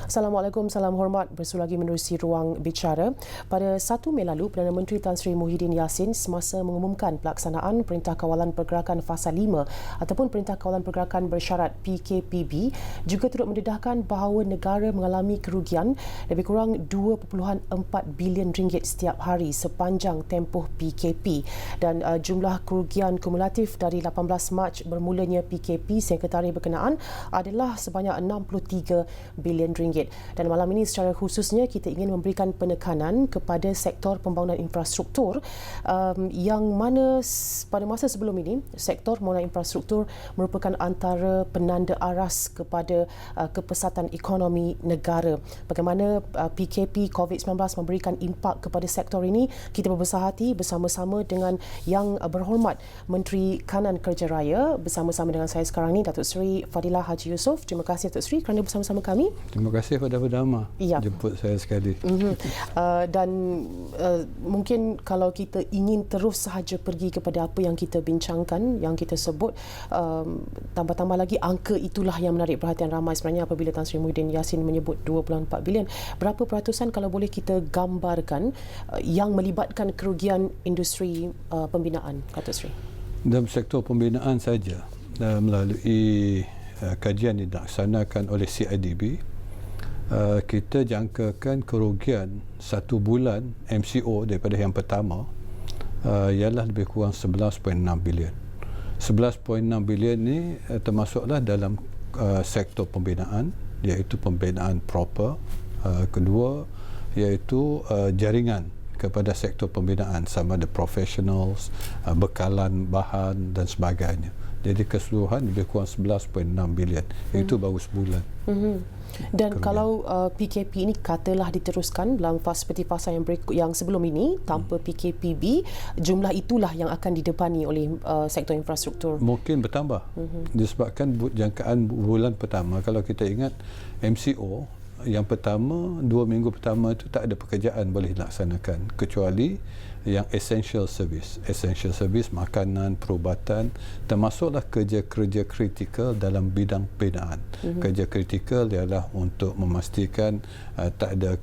Assalamualaikum, salam hormat. Bersulagi menerusi ruang bicara. Pada 1 Mei lalu, Perdana Menteri Tan Sri Muhyiddin Yassin semasa mengumumkan pelaksanaan Perintah Kawalan Pergerakan Fasa 5 ataupun Perintah Kawalan Pergerakan Bersyarat PKPB juga turut mendedahkan bahawa negara mengalami kerugian lebih kurang 2.4 bilion ringgit setiap hari sepanjang tempoh PKP dan jumlah kerugian kumulatif dari 18 Mac bermulanya PKP sekretari berkenaan adalah sebanyak 63 bilion ringgit. Dan malam ini secara khususnya kita ingin memberikan penekanan kepada sektor pembangunan infrastruktur yang mana pada masa sebelum ini sektor pembangunan infrastruktur merupakan antara penanda aras kepada kepesatan ekonomi negara. Bagaimana PKP COVID-19 memberikan impak kepada sektor ini, kita berbesar hati bersama-sama dengan Yang Berhormat Menteri Kanan Kerja Raya bersama-sama dengan saya sekarang ini, Datuk Seri Fadilah Haji Yusof. Terima kasih Datuk Seri kerana bersama-sama kami. Terima kasih kepada Perdana jemput saya sekali. Dan mungkin kalau kita ingin terus sahaja pergi kepada apa yang kita bincangkan, yang kita sebut, tambah-tambah lagi angka itulah yang menarik perhatian ramai sebenarnya apabila Tan Sri Muhyiddin Yassin menyebut 24 bilion. Berapa peratusan kalau boleh kita gambarkan yang melibatkan kerugian industri pembinaan, Datuk Seri? Dalam sektor pembinaan saja, melalui kajian yang dilaksanakan oleh CIDB, kita jangkakan kerugian 1 bulan MCO daripada yang pertama ialah lebih kurang 11.6 bilion. 11.6 bilion ni termasuklah dalam sektor pembinaan, iaitu pembinaan proper. Kedua iaitu jaringan kepada sektor pembinaan, sama ada professionals, bekalan bahan dan sebagainya. Jadi keseluruhan lebih kurang 11.6 bilion. Itu baru sebulan. Dan kalau PKP ini katalah diteruskan dalam seperti fasa yang sebelum ini tanpa PKPB, jumlah itulah yang akan didepani oleh sektor infrastruktur. Mungkin bertambah. Disebabkan jangkaan bulan pertama, kalau kita ingat MCO yang pertama, 2 minggu pertama itu tak ada pekerjaan boleh dilaksanakan kecuali yang essential service, makanan, perubatan, termasuklah kerja-kerja kritikal dalam bidang pembinaan. Kerja kritikal ialah untuk memastikan tak ada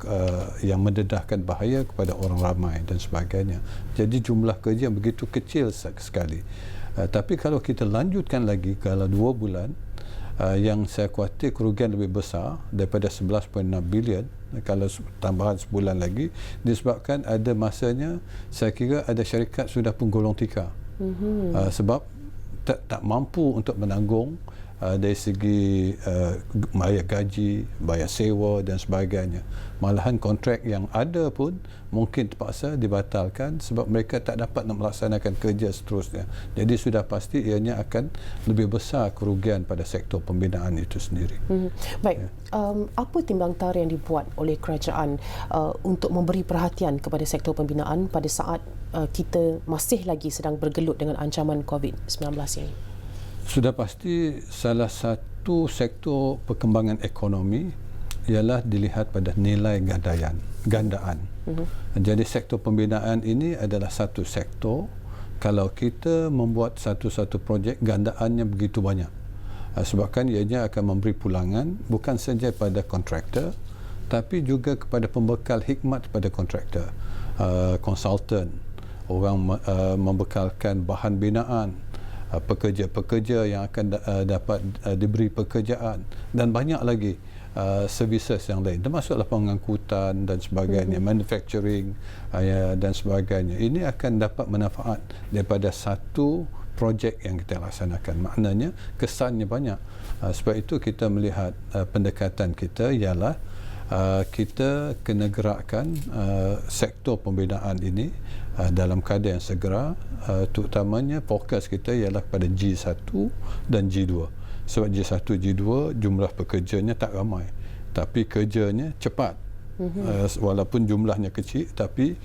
yang mendedahkan bahaya kepada orang ramai dan sebagainya. Jadi jumlah kerja yang begitu kecil sekali. Tapi kalau kita lanjutkan lagi kalau 2 bulan, yang saya khawatir kerugian lebih besar daripada 11.6 bilion kalau tambahan sebulan lagi, disebabkan ada masanya saya kira ada syarikat sudah pun gulung tikar sebab tak mampu untuk menanggung dari segi bayar gaji, bayar sewa dan sebagainya. Malahan kontrak yang ada pun mungkin terpaksa dibatalkan sebab mereka tak dapat nak melaksanakan kerja seterusnya. Jadi sudah pasti ianya akan lebih besar kerugian pada sektor pembinaan itu sendiri. Baik, apa timbang tara yang dibuat oleh kerajaan untuk memberi perhatian kepada sektor pembinaan pada saat kita masih lagi sedang bergelut dengan ancaman COVID-19 ini? Sudah pasti salah satu sektor perkembangan ekonomi ialah dilihat pada nilai gandaan. Jadi sektor pembinaan ini adalah satu sektor kalau kita membuat satu-satu projek gandaannya begitu banyak. Sebabkan ianya akan memberi pulangan bukan saja pada kontraktor tapi juga kepada pembekal hikmat kepada kontraktor, konsultan, orang membekalkan bahan binaan, pekerja-pekerja yang akan dapat diberi pekerjaan dan banyak lagi services yang lain, termasuklah pengangkutan dan sebagainya, manufacturing dan sebagainya. Ini akan dapat manfaat daripada satu projek yang kita laksanakan. Maknanya kesannya banyak. Sebab itu kita melihat pendekatan kita ialah kita kena gerakkan sektor pembinaan ini dalam keadaan yang segera, terutamanya fokus kita ialah pada G1 dan G2. Sebab G1, G2 jumlah pekerjanya tak ramai tapi kerjanya cepat. Walaupun jumlahnya kecil tapi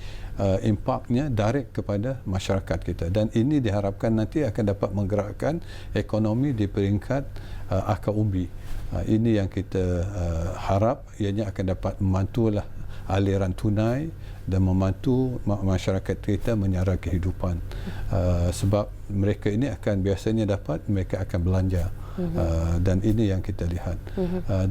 impaknya direct kepada masyarakat kita, dan ini diharapkan nanti akan dapat menggerakkan ekonomi di peringkat akar umbi. Ini yang kita harap ianya akan dapat membantulah aliran tunai dan membantu masyarakat kita menyara kehidupan. Sebab mereka ini akan biasanya mereka akan belanja. Dan ini yang kita lihat.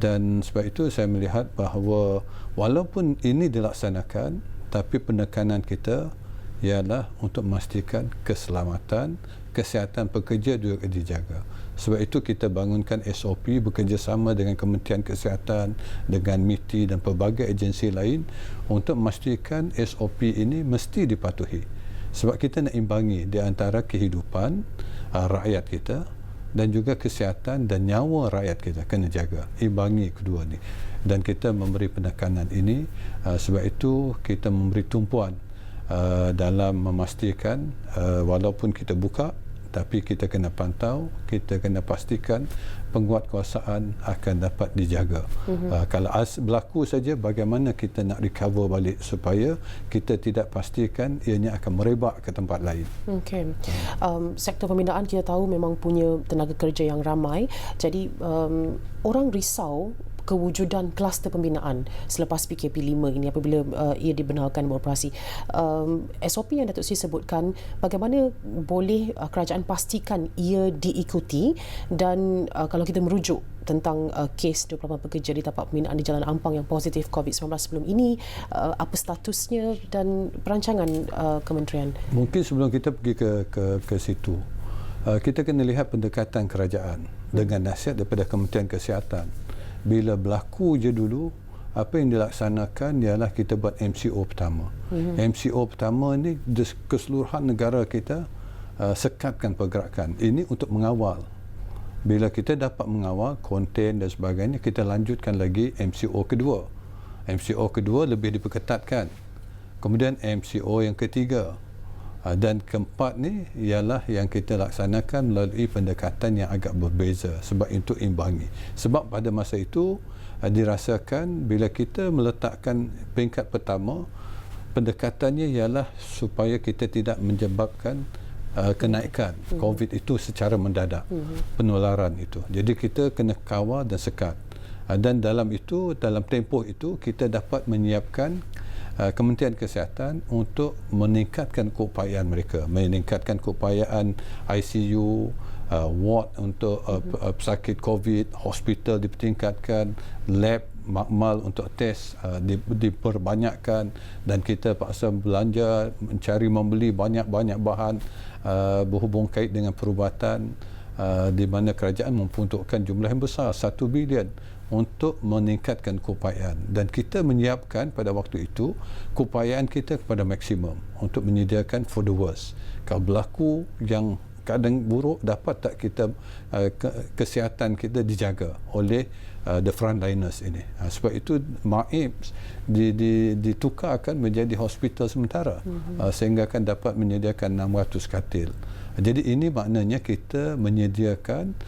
Dan sebab itu saya melihat bahawa walaupun ini dilaksanakan, tapi penekanan kita ialah untuk memastikan keselamatan, kesihatan pekerja juga dijaga. Sebab itu kita bangunkan SOP bekerjasama dengan Kementerian Kesihatan, dengan MITI dan pelbagai agensi lain untuk memastikan SOP ini mesti dipatuhi. Sebab kita nak imbangi di antara kehidupan rakyat kita dan juga kesihatan dan nyawa rakyat kita kena jaga. Imbangi kedua ni. Dan kita memberi penekanan ini, sebab itu kita memberi tumpuan dalam memastikan walaupun kita buka, tapi kita kena pantau, kita kena pastikan penguatkuasaan akan dapat dijaga. Kalau berlaku saja, bagaimana kita nak recover balik supaya kita tidak pastikan ianya akan merebak ke tempat lain. Okey. Sektor pembinaan kita tahu memang punya tenaga kerja yang ramai. Jadi orang risau kewujudan kluster pembinaan selepas PKP 5 ini apabila ia dibenarkan beroperasi. SOP yang Datuk Seri sebutkan, bagaimana boleh kerajaan pastikan ia diikuti, dan kalau kita merujuk tentang kes 28 pekerja di tapak pembinaan di Jalan Ampang yang positif COVID-19 sebelum ini, apa statusnya dan perancangan kementerian? Mungkin sebelum kita pergi ke situ, kita kena lihat pendekatan kerajaan dengan nasihat daripada Kementerian Kesihatan. Bila berlaku je dulu, apa yang dilaksanakan ialah kita buat MCO pertama. MCO pertama ni di keseluruhan negara kita sekatkan pergerakan. Ini untuk mengawal. Bila kita dapat mengawal, konten dan sebagainya, kita lanjutkan lagi MCO kedua. MCO kedua lebih diperketatkan. Kemudian MCO yang ketiga. Dan keempat ni ialah yang kita laksanakan melalui pendekatan yang agak berbeza, sebab itu imbangi. Sebab pada masa itu dirasakan bila kita meletakkan peringkat pertama, pendekatannya ialah supaya kita tidak menyebabkan kenaikan COVID itu secara mendadak, penularan itu. Jadi kita kena kawal dan sekat. Dan dalam tempoh itu kita dapat menyiapkan Kementerian Kesihatan untuk meningkatkan keupayaan mereka, meningkatkan keupayaan ICU, ward untuk pesakit COVID, hospital dipertingkatkan, lab makmal untuk test diperbanyakkan, dan kita paksa belanja, mencari membeli banyak-banyak bahan berhubung kait dengan perubatan, di mana kerajaan memperuntukkan jumlah yang besar, 1 bilion untuk meningkatkan keupayaan, dan kita menyiapkan pada waktu itu keupayaan kita kepada maksimum untuk menyediakan for the worst. Kalau berlaku yang keadaan buruk, dapat tak kita kesihatan kita dijaga oleh the frontliners ini. Sebab itu MAIPS ditukarkan menjadi hospital sementara, sehingga akan dapat menyediakan 600 katil. Jadi ini maknanya kita menyediakan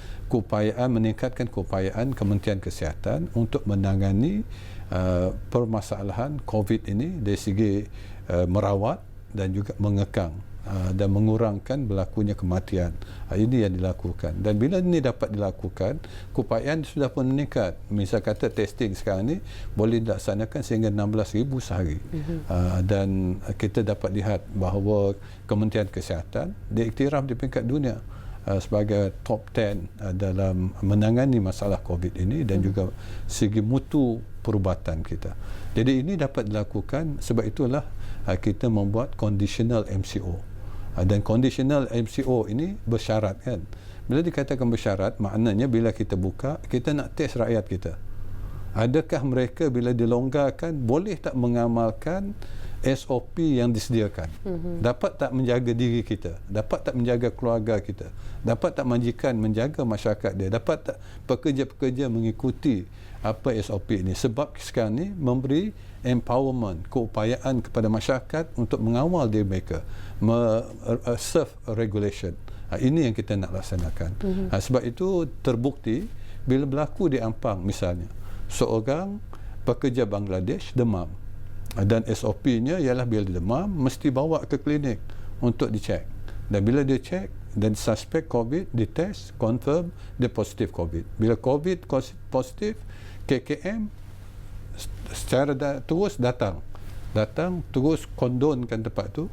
meningkatkan keupayaan Kementerian Kesihatan untuk menangani permasalahan COVID ini dari segi merawat dan juga mengekang dan mengurangkan berlakunya kematian. Ini yang dilakukan. Dan bila ini dapat dilakukan, keupayaan sudah pun meningkat. Misal kata testing sekarang ni boleh dilaksanakan sehingga 16,000 sehari. Dan kita dapat lihat bahawa Kementerian Kesihatan diiktiraf di peringkat dunia sebagai top 10 dalam menangani masalah COVID ini, dan juga segi mutu perubatan kita. Jadi ini dapat dilakukan, sebab itulah kita membuat conditional MCO. Dan conditional MCO ini bersyarat, kan. Bila dikatakan bersyarat, maknanya bila kita buka, kita nak test rakyat kita. Adakah mereka bila dilonggarkan boleh tak mengamalkan SOP yang disediakan? Dapat tak menjaga diri kita? Dapat tak menjaga keluarga kita? Dapat tak majikan menjaga masyarakat dia? Dapat tak pekerja-pekerja mengikuti apa SOP ini? Sebab sekarang ni memberi empowerment, keupayaan kepada masyarakat untuk mengawal diri mereka, self regulation. Ini yang kita nak laksanakan. Sebab itu terbukti bila berlaku di Ampang misalnya, seorang pekerja Bangladesh demam, dan SOP-nya ialah bila dia demam mesti bawa ke klinik untuk dicek, dan bila dia cek dan suspek COVID, ditest, confirm dia positif COVID. Bila COVID positif, KKM secara terus datang datang terus kondonkan tempat tu,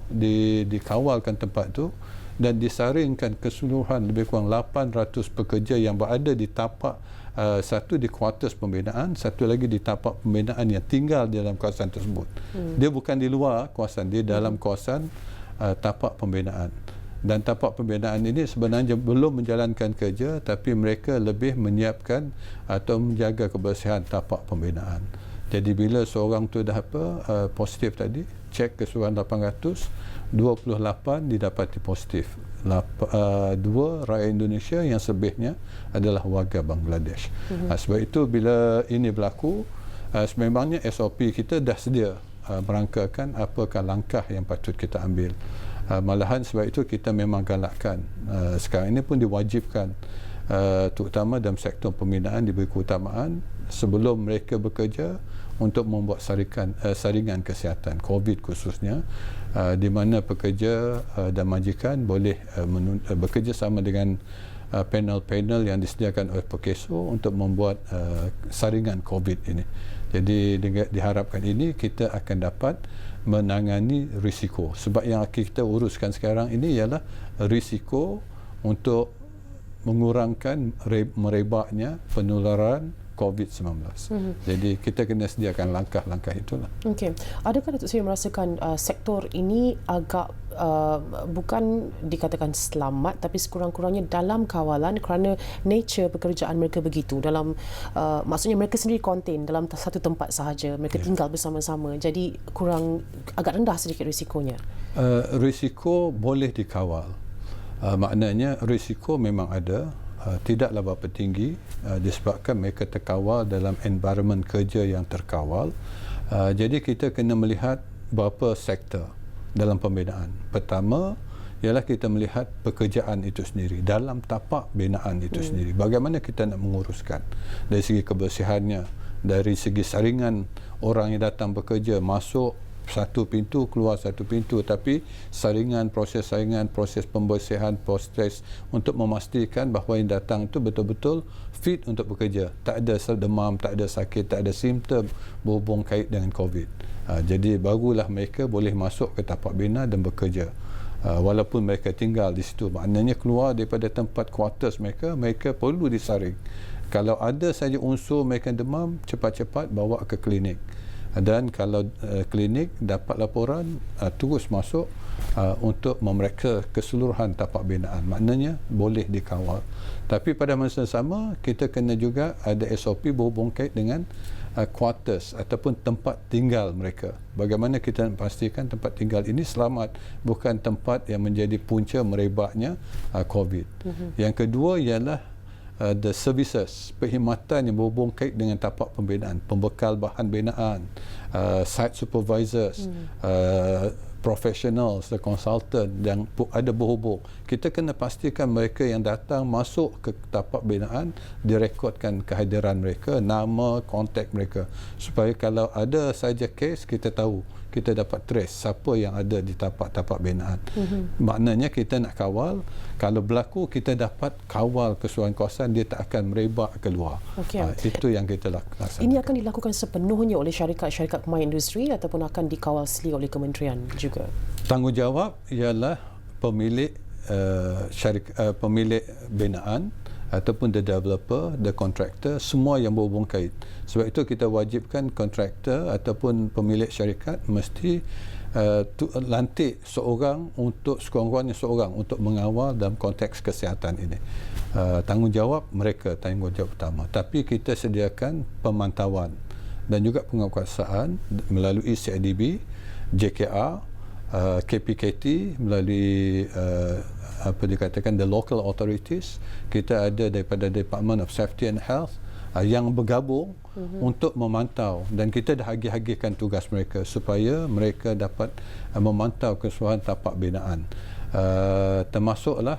dikawalkan tempat tu dan disaringkan keseluruhan lebih kurang 800 pekerja yang berada di tapak satu di kuartus pembinaan, satu lagi di tapak pembinaan yang tinggal di dalam kawasan tersebut. Dia bukan di luar kawasan, dia dalam kawasan tapak pembinaan. Dan tapak pembinaan ini sebenarnya belum menjalankan kerja, tapi mereka lebih menyiapkan atau menjaga kebersihan tapak pembinaan. Jadi bila seorang tu dah positif tadi, cek keseluruhan 800, 28 didapati positif. 2 rakyat Indonesia, yang selebihnya adalah warga Bangladesh. Sebab itu bila ini berlaku, sememangnya SOP kita dah sedia merangkakan apakah langkah yang patut kita ambil. Malahan sebab itu kita memang galakkan, sekarang ini pun diwajibkan, terutama dalam sektor pembinaan diberi keutamaan sebelum mereka bekerja untuk membuat saringan kesihatan COVID khususnya, di mana pekerja dan majikan boleh bekerja sama dengan panel-panel yang disediakan oleh Perkeso untuk membuat saringan COVID ini. Jadi diharapkan ini kita akan dapat menangani risiko. Sebab yang kita uruskan sekarang ini ialah risiko untuk mengurangkan merebaknya penularan COVID-19. Jadi kita kena sediakan langkah-langkah itulah. Okey. Adakah Datuk Seri merasakan sektor ini agak bukan dikatakan selamat, tapi sekurang-kurangnya dalam kawalan kerana nature pekerjaan mereka begitu, dalam maksudnya mereka sendiri contain dalam satu tempat sahaja, mereka tinggal bersama-sama, jadi kurang agak rendah sedikit risikonya. Risiko boleh dikawal. Maknanya risiko memang ada, tidaklah berapa tinggi, disebabkan mereka terkawal dalam environment kerja yang terkawal. Jadi kita kena melihat beberapa sektor dalam pembinaan. Pertama ialah kita melihat pekerjaan itu sendiri, dalam tapak binaan itu sendiri. Bagaimana kita nak menguruskan dari segi kebersihannya, dari segi saringan orang yang datang bekerja, masuk satu pintu, keluar satu pintu, tapi proses saringan, proses pembersihan, proses untuk memastikan bahawa yang datang itu betul-betul fit untuk bekerja, tak ada demam, tak ada sakit, tak ada simptom berhubung kait dengan COVID. Jadi barulah mereka boleh masuk ke tapak bina dan bekerja. Walaupun mereka tinggal di situ, maknanya keluar daripada tempat kuartus mereka, mereka perlu disaring. Kalau ada saja unsur mereka demam, cepat-cepat bawa ke klinik. Dan kalau klinik dapat laporan, terus masuk untuk memeriksa keseluruhan tapak binaan. Maknanya boleh dikawal. Tapi pada masa sama, kita kena juga ada SOP berhubung kait dengan quarters ataupun tempat tinggal mereka. Bagaimana kita pastikan tempat tinggal ini selamat, bukan tempat yang menjadi punca merebaknya COVID. Yang kedua ialah the services, perkhidmatan yang berhubung kait dengan tapak pembinaan, pembekal bahan binaan, site supervisors, professionals, the consultant yang ada berhubung. Kita kena pastikan mereka yang datang masuk ke tapak binaan direkodkan kehadiran mereka, nama, kontak mereka, supaya kalau ada saja kes kita tahu, kita dapat trace siapa yang ada di tapak-tapak binaan. Maknanya kita nak kawal, kalau berlaku kita dapat kawal keseluruhan kawasan, dia tak akan merebak keluar. Itu yang kita laksanakan. Ini akan dilakukan sepenuhnya oleh syarikat-syarikat pemain industri ataupun akan dikawal sendiri oleh kementerian juga? Tanggungjawab ialah pemilik pemilik binaan ataupun the developer, the contractor, semua yang berhubung kait. Sebab itu kita wajibkan kontraktor ataupun pemilik syarikat mesti lantik seorang untuk sekurang-kurangnya seorang untuk mengawal dalam konteks kesihatan ini. Tanggungjawab mereka, tanggungjawab utama. Tapi kita sediakan pemantauan dan juga penguatkuasaan melalui CIDB, JKR, KPKT, melalui apa dikatakan the local authorities. Kita ada daripada Department of Safety and Health yang bergabung untuk memantau, dan kita dah agih-agihkan tugas mereka supaya mereka dapat memantau keseluruhan tapak binaan. Termasuklah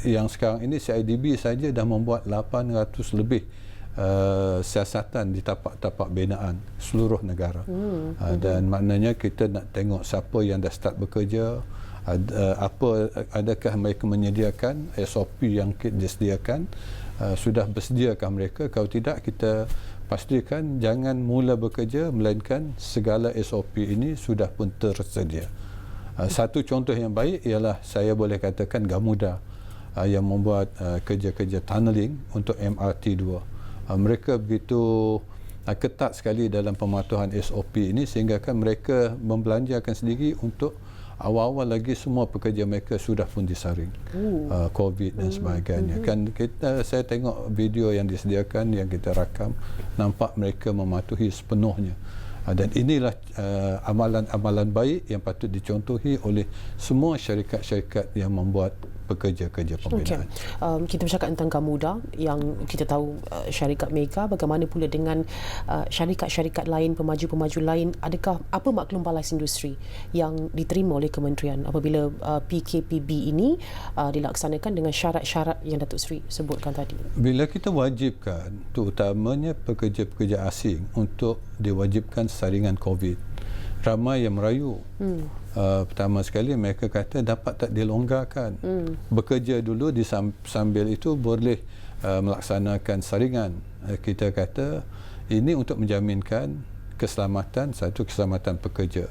yang sekarang ini CIDB saja dah membuat 800 lebih siasatan di tapak-tapak binaan seluruh negara. Dan maknanya kita nak tengok siapa yang dah start bekerja, adakah mereka menyediakan SOP yang disediakan, sudah bersediakah mereka. Kalau tidak, kita pastikan jangan mula bekerja melainkan segala SOP ini sudah pun tersedia. Satu contoh yang baik ialah saya boleh katakan Gamuda yang membuat kerja-kerja tunneling untuk MRT2. Mereka begitu ketat sekali dalam pematuhan SOP ini sehingga kan mereka membelanjakan sendiri untuk awal-awal lagi semua pekerja mereka sudah pun disaring COVID dan sebagainya. Kan saya tengok video yang disediakan yang kita rakam, nampak mereka mematuhi sepenuhnya. Dan inilah amalan-amalan baik yang patut dicontohi oleh semua syarikat-syarikat yang membuat pekerja-kerja pembinaan. Kita bercakap tentang Gamuda yang kita tahu syarikat mega, bagaimana pula dengan syarikat-syarikat lain, pemaju-pemaju lain, adakah apa maklum balas industri yang diterima oleh kementerian apabila PKPB ini dilaksanakan dengan syarat-syarat yang Datuk Seri sebutkan tadi? Bila kita wajibkan, terutamanya pekerja-pekerja asing untuk diwajibkan saringan COVID, ramai yang merayu. Pertama sekali mereka kata dapat tak dilonggarkan. Bekerja dulu sambil itu boleh melaksanakan saringan. Kita kata ini untuk menjaminkan keselamatan, satu keselamatan pekerja.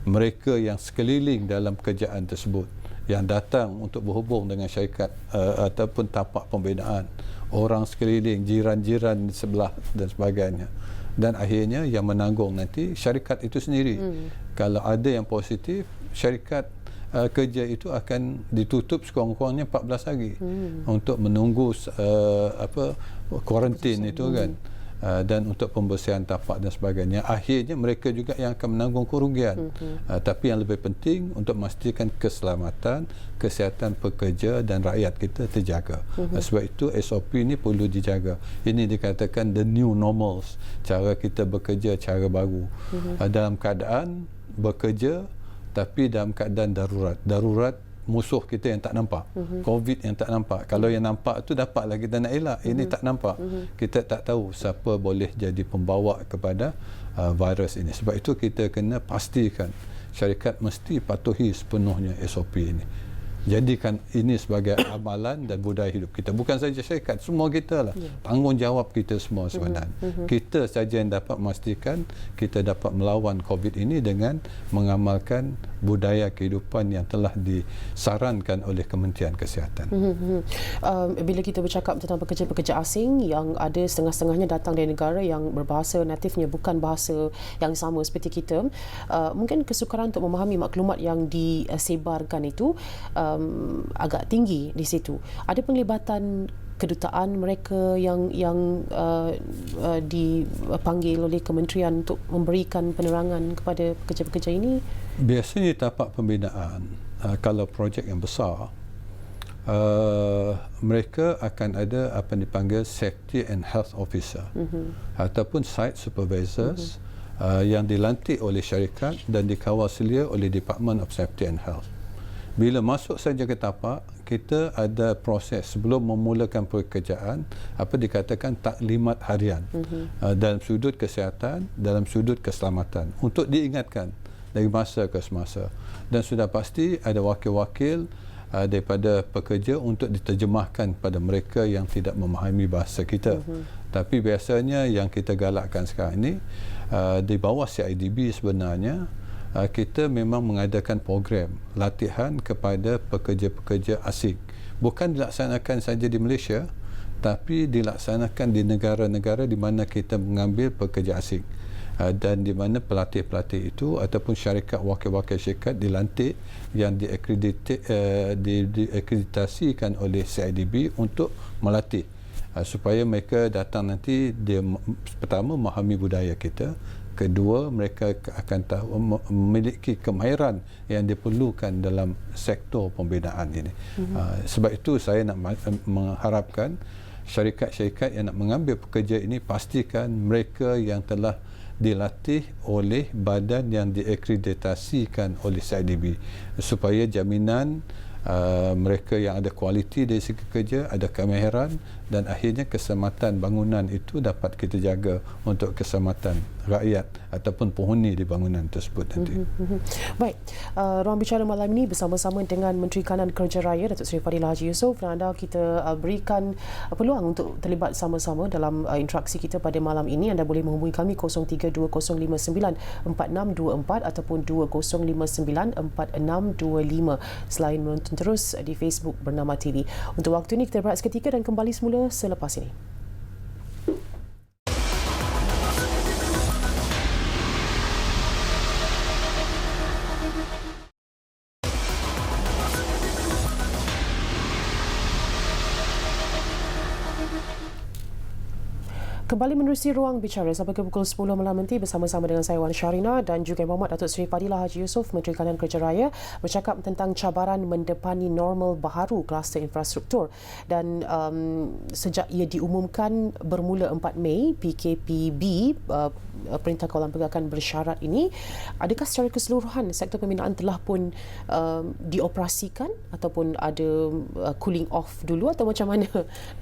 Mereka yang sekeliling dalam kerjaan tersebut, yang datang untuk berhubung dengan syarikat ataupun tapak pembinaan, orang sekeliling, jiran-jiran di sebelah dan sebagainya. Dan akhirnya yang menanggung nanti syarikat itu sendiri. Kalau ada yang positif, syarikat kerja itu akan ditutup sekurang-kurangnya 14 hari untuk menunggu kuarantin itu kan. Dan untuk pembersihan tapak dan sebagainya. Akhirnya mereka juga yang akan menanggung kerugian. Tapi yang lebih penting untuk memastikan keselamatan, kesihatan pekerja dan rakyat kita terjaga. Sebab itu SOP ini perlu dijaga. Ini dikatakan the new normals, cara kita bekerja, cara baru. Dalam keadaan bekerja tapi dalam keadaan darurat musuh kita yang tak nampak, COVID yang tak nampak. Kalau yang nampak tu dapatlah kita nak elak, ini tak nampak. Kita tak tahu siapa boleh jadi pembawa kepada virus ini. Sebab itu kita kena pastikan syarikat mesti patuhi sepenuhnya SOP ini. Jadikan ini sebagai amalan dan budaya hidup kita. Bukan saja syarikat, semua kita lah. Tanggungjawab kita semua sebenarnya. Kita saja yang dapat memastikan kita dapat melawan COVID ini dengan mengamalkan budaya kehidupan yang telah disarankan oleh Kementerian Kesihatan. Bila kita bercakap tentang pekerja-pekerja asing yang ada setengah-setengahnya datang dari negara yang berbahasa natifnya bukan bahasa yang sama seperti kita, mungkin kesukaran untuk memahami maklumat yang disebarkan itu agak tinggi di situ. Ada penglibatan kedutaan mereka yang dipanggil oleh kementerian untuk memberikan penerangan kepada pekerja-pekerja ini? Biasanya tapak pembinaan, kalau projek yang besar, mereka akan ada apa yang dipanggil Safety and Health Officer ataupun Site Supervisors yang dilantik oleh syarikat dan dikawal selia oleh Department of Safety and Health. Bila masuk saja ke tapak, kita ada proses sebelum memulakan pekerjaan, apa dikatakan taklimat harian dalam sudut kesihatan, dalam sudut keselamatan, untuk diingatkan dari masa ke semasa. Dan sudah pasti ada wakil-wakil daripada pekerja untuk diterjemahkan pada mereka yang tidak memahami bahasa kita. Tapi biasanya yang kita galakkan sekarang ini, di bawah CIDB sebenarnya, kita memang mengadakan program latihan kepada pekerja-pekerja asing. Bukan dilaksanakan saja di Malaysia, tapi dilaksanakan di negara-negara di mana kita mengambil pekerja asing. Dan di mana pelatih-pelatih itu ataupun syarikat wakil-wakil syarikat dilantik yang diakreditasikan oleh CIDB untuk melatih supaya mereka datang nanti dia pertama memahami budaya kita, kedua mereka akan tahu memiliki kemahiran yang diperlukan dalam sektor pembinaan ini. Sebab itu saya nak mengharapkan syarikat-syarikat yang nak mengambil pekerja ini pastikan mereka yang telah dilatih oleh badan yang diakreditasikan oleh CIDB supaya jaminan mereka yang ada kualiti dari segi kerja, ada kemahiran dan akhirnya keselamatan bangunan itu dapat kita jaga untuk keselamatan rakyat ataupun penghuni di bangunan tersebut nanti. Baik, ruang bicara malam ini bersama-sama dengan Menteri Kanan Kerja Raya Datuk Seri Fadilah Haji Yusof, dan anda kita berikan peluang untuk terlibat sama-sama dalam interaksi kita pada malam ini. Anda boleh menghubungi kami 0320594624 ataupun 20594625 selain menonton terus di Facebook Bernama TV. Untuk waktu ini kita berehat seketika dan kembali semula selepas ini. Kembali menerusi ruang bicara sampai ke pukul 10 malam nanti bersama-sama dengan saya Wan Syarina dan juga Muhammad Datuk Seri Fadilah Haji Yusof, Menteri Kanan Kerja Raya, bercakap tentang cabaran mendepani normal baharu kluster infrastruktur. Dan sejak ia diumumkan bermula 4 Mei, PKPB, Perintah Kawalan Pergerakan Bersyarat ini, adakah secara keseluruhan sektor pembinaan telah pun dioperasikan ataupun ada cooling off dulu atau macam mana,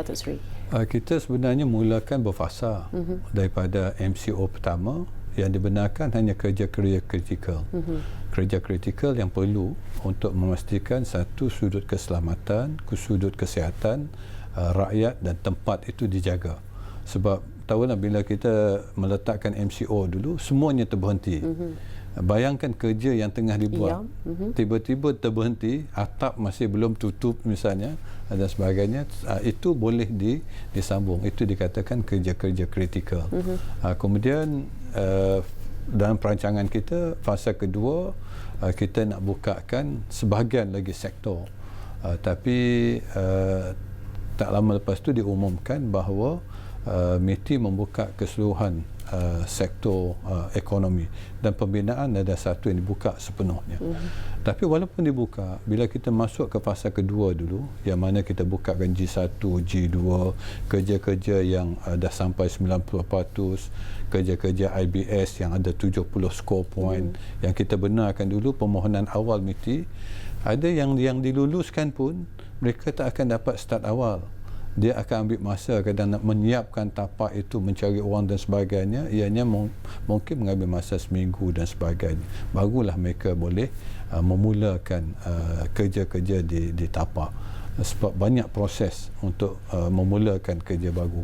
Datuk Seri? Kita sebenarnya mulakan berfasa daripada MCO pertama yang dibenarkan hanya kerja-kerja kritikal. Kerja kritikal yang perlu untuk memastikan satu sudut keselamatan, sudut kesihatan rakyat dan tempat itu dijaga. Sebab tahulah bila kita meletakkan MCO dulu, semuanya terberhenti. Bayangkan kerja yang tengah dibuat, tiba-tiba terberhenti, atap masih belum tutup misalnya dan sebagainya, itu boleh disambung. Itu dikatakan kerja-kerja kritikal. Kemudian dalam perancangan kita, fasa kedua, kita nak bukakan sebahagian lagi sektor. Tapi tak lama lepas tu diumumkan bahawa MITI membuka keseluruhan sektor ekonomi dan pembinaan ada satu yang dibuka sepenuhnya. Tapi walaupun dibuka, bila kita masuk ke fasa kedua dulu, yang mana kita bukakan G1, G2, kerja-kerja yang dah sampai 90%, kerja-kerja IBS yang ada 70 score point, yang kita benarkan dulu permohonan awal MITI, ada yang diluluskan pun mereka tak akan dapat start awal. Dia akan ambil masa kadang nak menyiapkan tapak itu, mencari orang dan sebagainya, ianya mungkin mengambil masa seminggu dan sebagainya. Barulah mereka boleh memulakan kerja-kerja di tapak. Sebab banyak proses untuk memulakan kerja baru.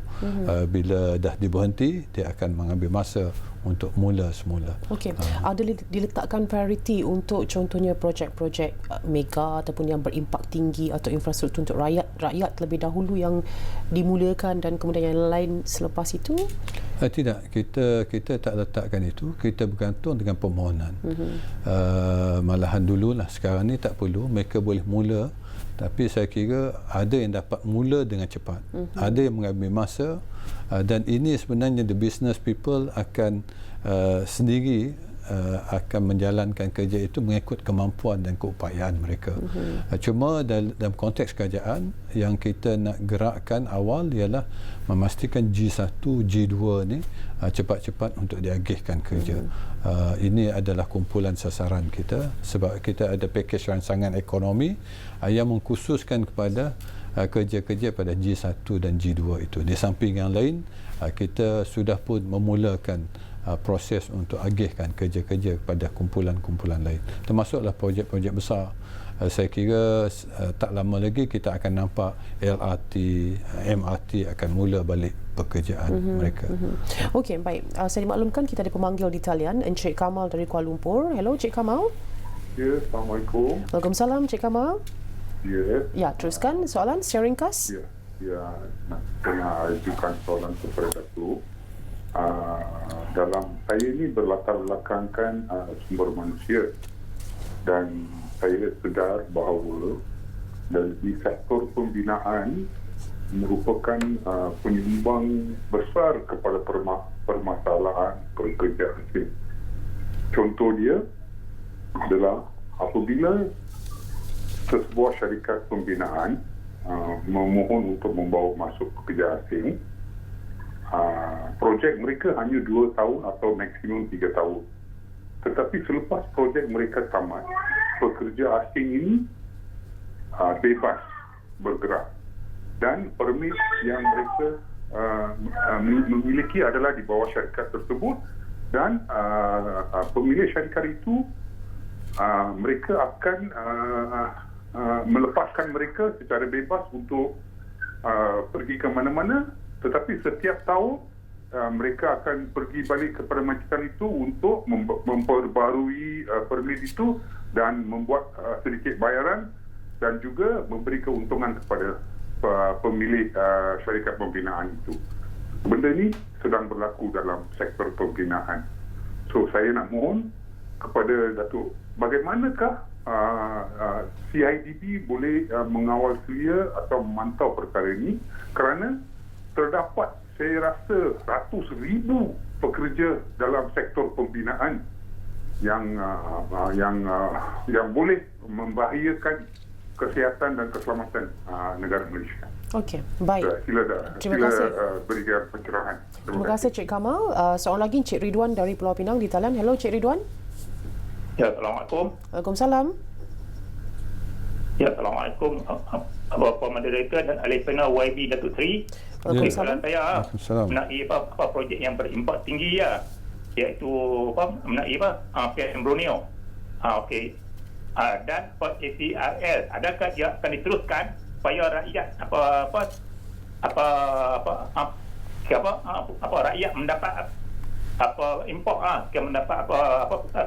Bila dah diberhenti, dia akan mengambil masa untuk mula semula. Okey. Ada diletakkan prioriti untuk contohnya projek-projek mega ataupun yang berimpak tinggi atau infrastruktur untuk rakyat terlebih dahulu yang dimulakan dan kemudian yang lain selepas itu? Tidak, kita tak letakkan itu. Kita bergantung dengan permohonan. Malahan dululah, sekarang ni tak perlu, mereka boleh mula. Tapi saya kira ada yang dapat mula dengan cepat, ada yang mengambil masa, dan ini sebenarnya the business people akan sendiri akan menjalankan kerja itu mengikut kemampuan dan keupayaan mereka. Cuma dalam konteks kerajaan yang kita nak gerakkan awal ialah memastikan G1, G2 ni cepat-cepat untuk diagihkan kerja. Ini adalah kumpulan sasaran kita sebab kita ada pakej rancangan ekonomi yang mengkhususkan kepada kerja-kerja pada G1 dan G2 itu. Di samping yang lain, kita sudah pun memulakan proses untuk agihkan kerja-kerja kepada kumpulan-kumpulan lain. Termasuklah projek-projek besar. Saya kira tak lama lagi kita akan nampak LRT, MRT akan mula balik pekerjaan mereka. Okey, baik. Saya dimaklumkan kita ada pemanggil di talian, Encik Kamal dari Kuala Lumpur. Hello, Encik Kamal. Ya, Assalamualaikum. Waalaikumsalam, Encik Kamal. Ya. Ya, teruskan soalan secara ringkas. Ya, nak ajukan soalan kepada Datuk. Dalam saya ini berlatar belakangkan sumber manusia dan saya sedar bahawa dari sektor pembinaan merupakan penyumbang besar kepada permasalahan pekerja asing. Contoh dia adalah apabila sebuah syarikat pembinaan memohon untuk membawa masuk pekerja asing, projek mereka hanya 2 tahun atau maksimum 3 tahun. Tetapi selepas projek mereka tamat, pekerja asing ini bebas bergerak dan permit yang mereka memiliki adalah di bawah syarikat tersebut dan pemilik syarikat itu mereka akan melepaskan mereka secara bebas untuk pergi ke mana-mana, tetapi setiap tahun mereka akan pergi balik kepada majikan itu untuk memperbarui permit itu dan membuat sedikit bayaran dan juga memberi keuntungan kepada pemilik syarikat pembinaan itu. Benda ini sedang berlaku dalam sektor pembinaan. So saya nak mohon kepada Datuk, bagaimanakah CIDB boleh mengawal selia atau memantau perkara ini, kerana terdapat saya rasa ratus ribu pekerja dalam sektor pembinaan yang boleh membahayakan kesihatan dan keselamatan negara Malaysia. Okey, baik. Sila Terima kasih. berikan pencerahan. Terima kasih Cik Kamal. Seorang lagi Cik Ridwan dari Pulau Pinang di talian. Hello Cik Ridwan. Ya, Assalamualaikum. Waalaikumsalam. Ya, Assalamualaikum. Bapa Moderator dan ahli panel YB Datuk Seri. Waalaikumsalam. Saya Waalaikumsalam. mengenai apa projek yang berimpak tinggi ya, iaitu mengenai PM Borneo. Okey. Dan ACRL, adakah dia akan diteruskan supaya rakyat rakyat mendapat import mendapat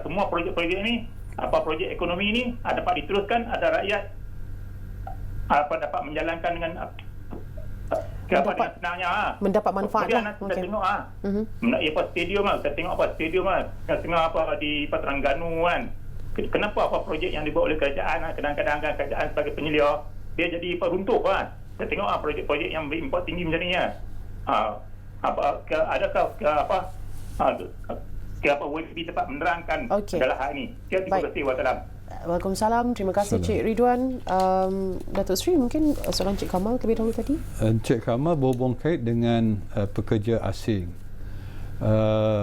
semua projek-projek ini, projek ekonomi ini dapat diteruskan, ada rakyat dapat menjalankan dengan dengan senangnya mendapat manfaat kemudian lah. kita tengok mengenai stadium kita tengok stadium kita tengok di Terengganu kan, kenapa projek yang dibuat oleh kerajaan kadang-kadang kerajaan sebagai penyelia dia jadi runtuh kan. Kita tengok projek-projek yang berimport tinggi macam ni adakah YB dapat menerangkan adalah hal ini. Terima kasih. Wassalam. Waalaikumsalam. Terima kasih Cik Ridwan. Datuk Seri, mungkin soalan Cik Kamal terlebih dahulu tadi. Cik Kamal berhubung kait dengan pekerja asing.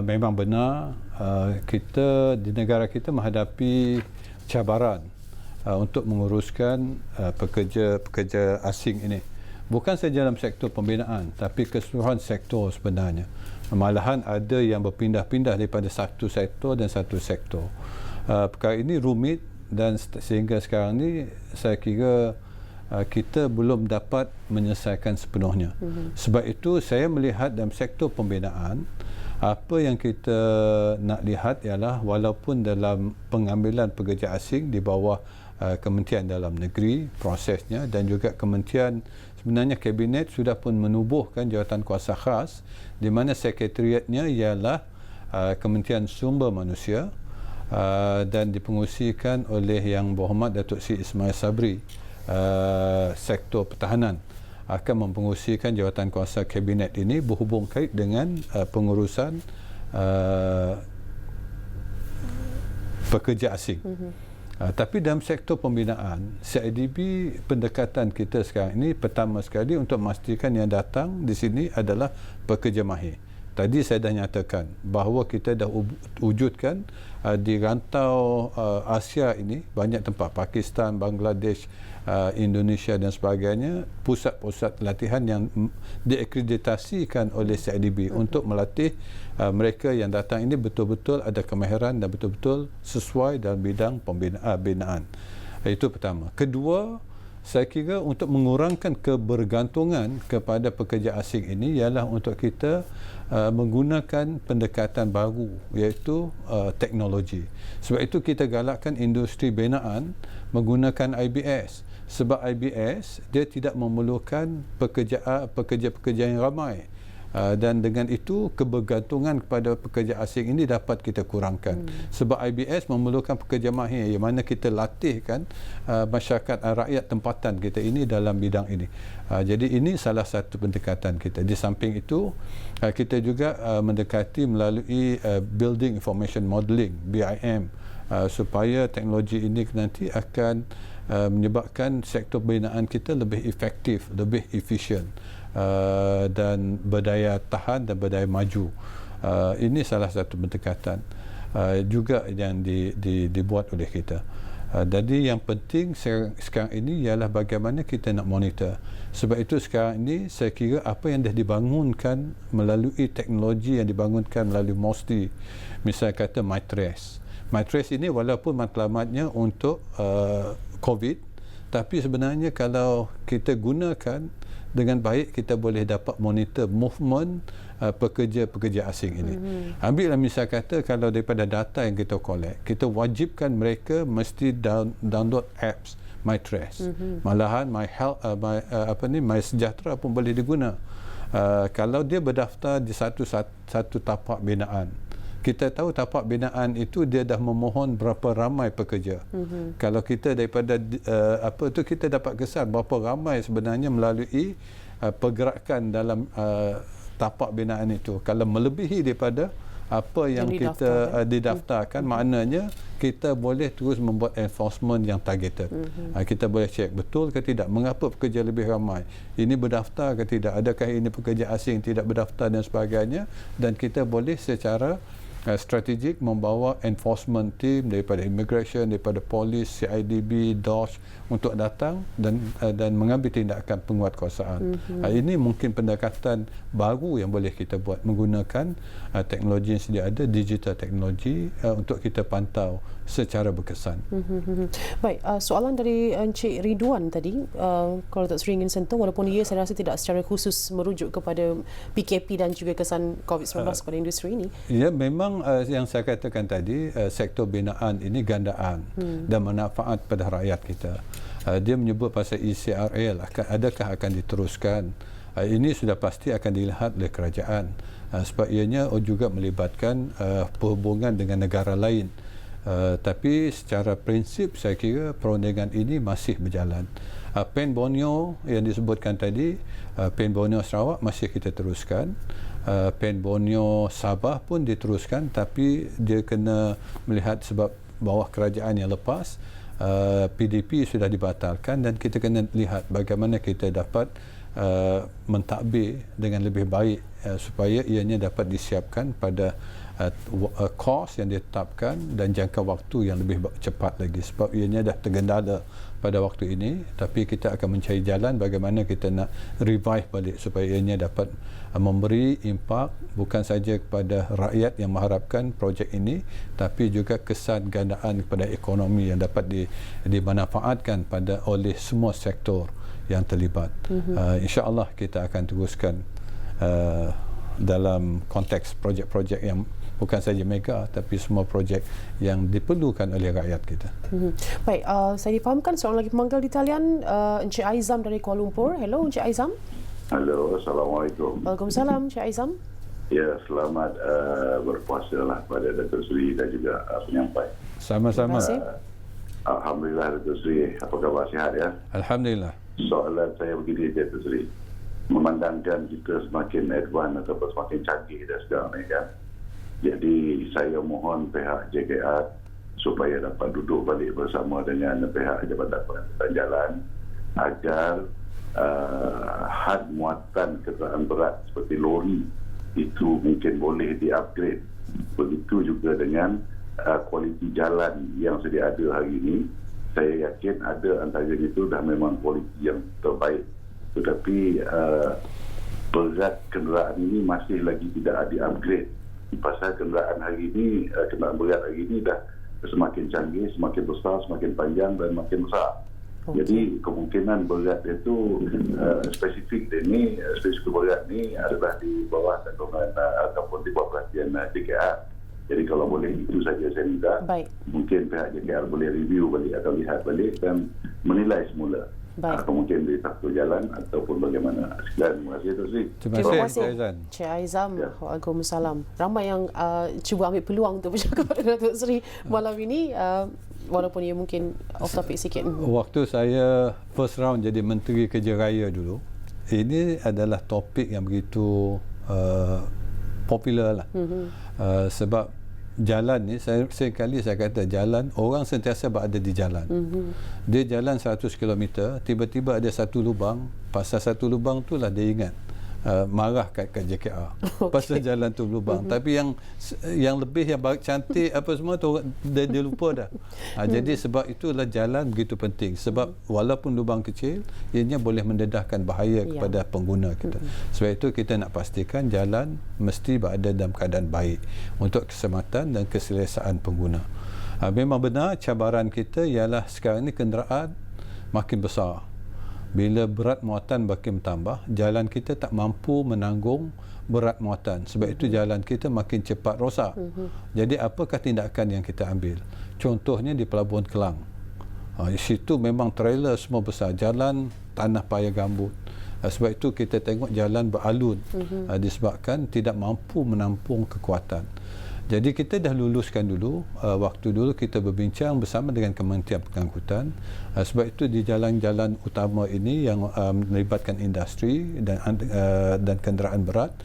Memang benar kita di negara kita menghadapi cabaran untuk menguruskan pekerja asing ini. Bukan saja dalam sektor pembinaan, tapi keseluruhan sektor sebenarnya. Malahan ada yang berpindah-pindah daripada satu sektor dan satu sektor. Perkara ini rumit dan sehingga sekarang ni saya kira kita belum dapat menyelesaikan sepenuhnya. Sebab itu saya melihat dalam sektor pembinaan, apa yang kita nak lihat ialah walaupun dalam pengambilan pekerja asing di bawah Kementerian Dalam Negeri prosesnya, dan juga Kementerian sebenarnya Kabinet sudah pun menubuhkan jawatan kuasa khas di mana sekretariatnya ialah Kementerian Sumber Manusia dan dipengurusikan oleh Yang Berhormat Datuk Seri Ismail Sabri. Sektor pertahanan akan mempengurusikan jawatan kuasa Kabinet ini berhubung kait dengan pengurusan pekerja asing. Tapi dalam sektor pembinaan, CIDB pendekatan kita sekarang ini pertama sekali untuk memastikan yang datang di sini adalah pekerja mahir. Tadi saya dah nyatakan bahawa kita dah wujudkan di rantau Asia ini banyak tempat, Pakistan, Bangladesh, Indonesia dan sebagainya, pusat-pusat latihan yang diakreditasikan oleh CIDB untuk melatih mereka yang datang ini betul-betul ada kemahiran dan betul-betul sesuai dalam bidang pembinaan. Itu pertama. Kedua, saya kira untuk mengurangkan kebergantungan kepada pekerja asing ini ialah untuk kita menggunakan pendekatan baru, iaitu teknologi. Sebab itu kita galakkan industri binaan menggunakan IBS. Sebab IBS dia tidak memerlukan pekerja-pekerja yang ramai. Dan dengan itu kebergantungan kepada pekerja asing ini dapat kita kurangkan. Sebab IBS memerlukan pekerja mahir yang mana kita latihkan masyarakat rakyat tempatan kita ini dalam bidang ini. Jadi ini salah satu pendekatan kita. Di samping itu kita juga mendekati melalui Building Information Modelling BIM supaya teknologi ini nanti akan menyebabkan sektor pembinaan kita lebih efektif, lebih efisien dan berdaya tahan dan berdaya maju. Ini salah satu pendekatan juga yang dibuat oleh kita. Jadi yang penting sekarang ini ialah bagaimana kita nak monitor. Sebab itu sekarang ini saya kira apa yang dah dibangunkan melalui teknologi yang dibangunkan melalui MOSTI, misal kata MyTrace. MyTrace ini walaupun matlamatnya untuk COVID, tapi sebenarnya kalau kita gunakan dengan baik, kita boleh dapat monitor movement pekerja-pekerja asing ini. Ambillah misal kata kalau daripada data yang kita collect, kita wajibkan mereka mesti download apps MyTrace. Malahan My Sejahtera pun boleh diguna. Kalau dia berdaftar di satu tapak binaan, kita tahu tapak binaan itu dia dah memohon berapa ramai pekerja. Kalau kita daripada kita dapat kesan berapa ramai sebenarnya melalui pergerakan dalam tapak binaan itu. Kalau melebihi daripada apa yang kita didaftarkan, maknanya kita boleh terus membuat enforcement yang targeted. Kita boleh cek betul ke tidak, mengapa pekerja lebih ramai, ini berdaftar ke tidak, adakah ini pekerja asing tidak berdaftar dan sebagainya, dan kita boleh secara strategik membawa enforcement team daripada immigration, daripada polis, CIDB, DOJ untuk datang dan mengambil tindakan penguatkuasaan. Ini mungkin pendekatan baru yang boleh kita buat menggunakan teknologi yang sedia ada, digital teknologi, untuk kita pantau secara berkesan. Baik, soalan dari Encik Ridwan tadi, kalau Dr. Sri ingin sentuh, walaupun ia saya rasa tidak secara khusus merujuk kepada PKP dan juga kesan COVID-19 pada industri ini. Ya, memang yang saya katakan tadi, sektor binaan ini gandaan dan manfaat pada rakyat kita. Dia menyebut pasal ECRL, adakah akan diteruskan? Ini sudah pasti akan dilihat oleh kerajaan, sebab ianya juga melibatkan perhubungan dengan negara lain. Tapi secara prinsip saya kira perundingan ini masih berjalan. PEN Borneo yang disebutkan tadi, PEN Borneo Sarawak masih kita teruskan. PEN Borneo Sabah pun diteruskan, tapi dia kena melihat sebab bawah kerajaan yang lepas, PDP sudah dibatalkan, dan kita kena lihat bagaimana kita dapat mentadbir dengan lebih baik supaya ianya dapat disiapkan pada kos yang ditetapkan dan jangka waktu yang lebih cepat lagi, sebab ianya dah tergendala pada waktu ini. Tapi kita akan mencari jalan bagaimana kita nak revive balik supaya ianya dapat memberi impak bukan saja kepada rakyat yang mengharapkan projek ini, tapi juga kesan gandaan kepada ekonomi yang dapat dimanfaatkan oleh semua sektor yang terlibat. InsyaAllah kita akan teruskan dalam konteks projek-projek yang bukan saja mega, tapi semua projek yang diperlukan oleh rakyat kita. Baik, saya difahamkan seorang lagi pemanggil di talian, Encik Aizam dari Kuala Lumpur. Hello, Encik Aizam. Halo, Assalamualaikum. Waalaikumsalam, Encik Aizam. Ya, selamat berpuasa lah pada Dr. Sri dan juga penyampai. Sama-sama. Alhamdulillah, Dr. Sri. Apa khabar, sihat ya? Alhamdulillah. Soalan saya begini, Dr. Sri. Memandangkan kita semakin advance atau semakin canggih dah sekarang ni kan. Jadi saya mohon pihak JKR supaya dapat duduk balik bersama dengan pihak Jabatan Pengangkutan Jalan agar had muatan kenderaan berat seperti lori itu mungkin boleh di-upgrade. Begitu juga dengan kualiti jalan yang sedia ada hari ini. Saya yakin ada antara itu dah memang kualiti yang terbaik. Tetapi berat kenderaan ini masih lagi tidak di-upgrade. Pasal kenderaan hari ini, kenderaan berat hari ini dah semakin canggih, semakin besar, semakin panjang dan makin besar. Jadi kemungkinan berat itu spesifik berat ni adalah di bawah tanggungan ataupun di bawah perhatian JKR. Jadi kalau boleh itu saja saya minta. Baik. Mungkin pihak JKR boleh review balik atau lihat balik dan menilai semula. Atau mungkin di satu jalan ataupun bagaimana. Sekian, terima kasih Tuan Sri. Terima kasih Encik Aizam. Waalaikumsalam. Ramai yang cuba ambil peluang untuk bercakap dengan Datuk Sri malam ini, walaupun ia mungkin off topic sikit. Waktu saya first round jadi Menteri Kerja Raya dulu, ini adalah topik yang begitu popular lah. Sebab jalan ni, sekali saya kata jalan, orang sentiasa berada di jalan. Dia jalan 100 km, tiba-tiba ada satu lubang, pasal satu lubang tu lah dia ingat marah kat JKR pasal jalan tu berlubang. Tapi yang lebih yang cantik apa semua tu dia lupa dah. Jadi sebab itulah jalan begitu penting, sebab walaupun lubang kecil ianya boleh mendedahkan bahaya kepada pengguna kita. Sebab itu kita nak pastikan jalan mesti berada dalam keadaan baik untuk keselamatan dan keselesaan pengguna. Memang benar cabaran kita ialah sekarang ni kenderaan makin besar. Bila berat muatan makin bertambah, jalan kita tak mampu menanggung berat muatan. Sebab itu jalan kita makin cepat rosak. Jadi apakah tindakan yang kita ambil? Contohnya di Pelabuhan Kelang. Di situ memang trailer semua besar. Jalan tanah paya gambut. Sebab itu kita tengok jalan beralun disebabkan tidak mampu menampung kekuatan. Jadi kita dah luluskan dulu, waktu dulu kita berbincang bersama dengan Kementerian Pengangkutan. Sebab itu di jalan-jalan utama ini yang melibatkan industri dan kenderaan berat,